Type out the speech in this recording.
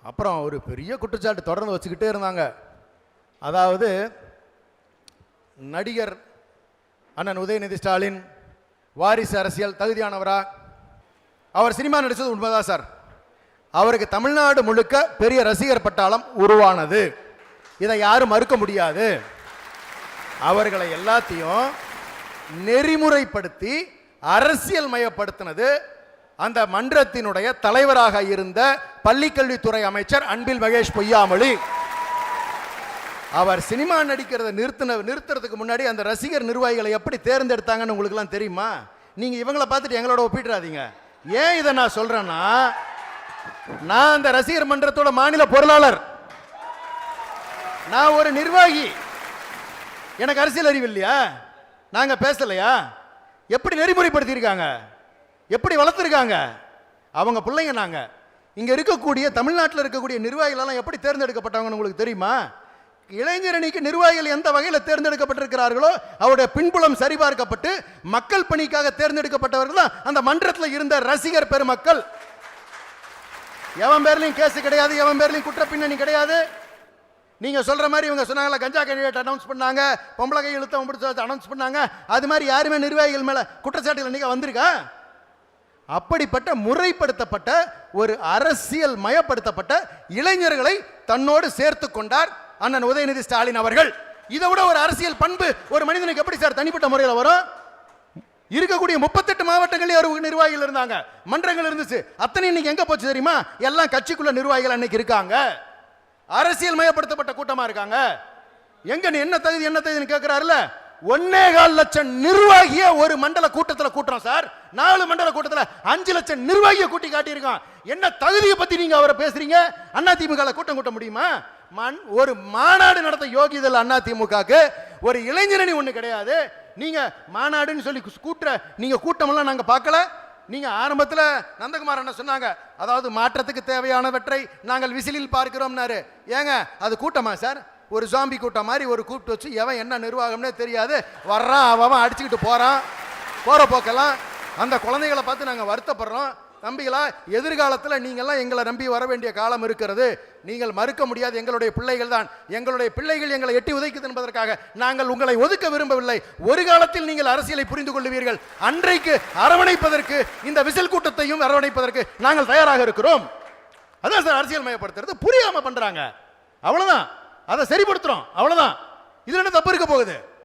அப்புறம் ஒரு பெரிய குற்றச்சாட்டு தொடர்ந்து வச்சுக்கிட்டே இருந்தாங்க. அதாவது நடிகர் அண்ணன் உதயநிதி ஸ்டாலின் வாரிசு அரசியல் தகுதியானவரா? அவர் சினிமா நடிச்சது உண்மைதான் சார். அவருக்கு தமிழ்நாடு முழுக்க பெரிய ரசிகர் பட்டாளம் உருவானது, இதை யாரும் மறுக்க முடியாது. அவர்களை எல்லாத்தையும் நெறிமுறைப்படுத்தி அரசியல் மயப்படுத்தினது அந்த மன்றத்தினுடைய தலைவராக இருந்த பள்ளிக்கல்வித்துறை அமைச்சர் அன்பில் மகேஷ் பொய்யாமொழி. அவர் சினிமா நடிக்கிறத நிறுத்துறதுக்கு முன்னாடி அந்த ரசிகர் நிர்வாகிகளை எப்படி தேர்ந்தெடுத்தாங்கன்னு உங்களுக்கு எல்லாம் தெரியுமா? நீங்க இவங்களை பார்த்துட்டு எங்களோட ஒப்பிட்டுறாதீங்க. ஏன் இதை நான் சொல்றேன்னா, நான் அந்த ரசிகர் மன்றத்தோட மாநில பொருளாளர், நான் ஒரு நிர்வாகி, எனக்கு அரசியல் அறிவு இல்லையா? நாங்க பேசலையா? எப்படி நெறிமுறைப்படுத்தியிருக்காங்க, எப்படி வளர்த்துருக்காங்க அவங்க பிள்ளைங்க. நாங்க இங்க இருக்கக்கூடிய தமிழ்நாட்டில் இருக்கக்கூடிய நிர்வாகிகள் எப்படி தேர்ந்தெடுக்கப்பட்டவங்கன்னு உங்களுக்கு தெரியுமா? இளைஞரணிக்கு நிர்வாகிகள் எந்த வகையில் தேர்ந்தெடுக்கப்பட்டிருக்கிறார்களோ அவருடைய பின்புலம் சரிபார்க்கப்பட்டு மக்கள் பணிக்காக தேர்ந்தெடுக்கப்பட்டவர்கள் தான் அந்த மன்றத்தில் இருந்த ரசிகர் பெருமக்கள். எவன் பேர்லையும் கேஸ் கிடையாது, எவன் பேர்லையும் குற்ற பின்னணி கிடையாது. நீங்க சொல்ற மாதிரி இவங்க சொன்னாங்களா, கஞ்சா கேண்டிடேட் அனௌன்ஸ் பண்ணாங்க, பொம்பளை கை இழுத்த அனௌன்ஸ் பண்ணாங்க, அது மாதிரி யாருமே நிர்வாகிகள் மேல குற்றச்சாட்டுகள் இன்னைக்கு வந்திருக்கா? அப்படிப்பட்ட முறைப்படுத்தப்பட்ட ஒரு அரசியல் மயப்படுத்தப்பட்ட இளைஞர்களை தன்னோடு சேர்த்து கொண்டார் அண்ணன் உதயநிதி ஸ்டாலின் அவர்கள். இதை விட ஒரு அரசியல் பண்பு ஒரு மனிதனுக்கு எப்படி சார் தனிப்பட்ட முறையில் வரும்? இருக்கக்கூடிய 38 மாவட்டங்களில் ஒரு நிர்வாகிகள் இருந்தாங்க, மன்றங்கள் இருந்துச்சு. அத்தனை இன்னைக்கு எங்க போச்சு தெரியுமா? எல்லாம் கட்சிக்குள்ள நிர்வாகிகள் அன்னைக்கு இருக்காங்க, அரசியல் மயப்படுத்தப்பட்ட கூட்டமா இருக்காங்க. எங்க என்ன தகுதி என்ன தகுதின்னு கேட்கிறாருல, 1.25 லட்சம் நிர்வாகிய ஒரு மண்டல கூட்டத்தில் கூட்டுறோம் சார். 4 மண்டல கூட்டத்தில் 5 லட்சம் நிர்வாகிய கூட்டி காட்டியிருக்கான். என்ன தகுதியை பத்தி நீங்க அவரை பேசுறீங்க? அதிமுக கூட்டம் கூட்ட முடியுமா? ஒரு மாநாடு நடத்த யோகியதில் அதிமுகக்கு ஒரு இளைஞரணி ஒண்ணு கிடையாது. நீங்க மாநாடுன்னு சொல்லி நீங்க கூட்டமெல்லாம் நாங்க பார்க்கல. நீங்க ஆரம்பத்தில் நந்தகுமார் என்ன சொன்னாங்க, அதாவது மாற்றத்துக்கு தேவையானவற்றை நாங்கள் விசிலில் பார்க்கிறோம்னாரு. ஏங்க அது கூட்டமா சார்? ஒரு ஜாம்பி கூட்டம் மாதிரி ஒரு கூப்பிட்டு வச்சு எவன் என்ன நிர்வாகம்னே தெரியாது, வர்றான் அவன் அடிச்சுக்கிட்டு போறான். போற போக்கெல்லாம் அந்த குழந்தைகளை பார்த்து நாங்கள் வருத்தப்படுறோம். தம்பிகளா, எதிர்காலத்தில் நீங்கள்லாம் எங்களை நம்பி வர வேண்டிய காலம் இருக்கிறது. நீங்கள் மறுக்க முடியாது, எங்களுடைய பிள்ளைகள் தான். எங்களுடைய பிள்ளைகள் எங்களை எட்டி உதைக்குது என்பதற்காக நாங்கள் உங்களை ஒதுக்க விரும்பவில்லை. ஒரு காலத்தில் நீங்கள் அரசியலை புரிந்து கொள்வீர்கள். அன்றைக்கு அரவணைப்பதற்கு, இந்த விசில் கூட்டத்தையும் அரவணைப்பதற்கு நாங்கள் தயாராக இருக்கிறோம். அதான் சார் அரசியல் மயப்படுத்துறது. புரியாம பண்றாங்க, அவ்வளவுதான். அதை சரிப்படுத்துறோம், அவ்வளவுதான். இதுல என்ன தப்பு இருக்க போகுது?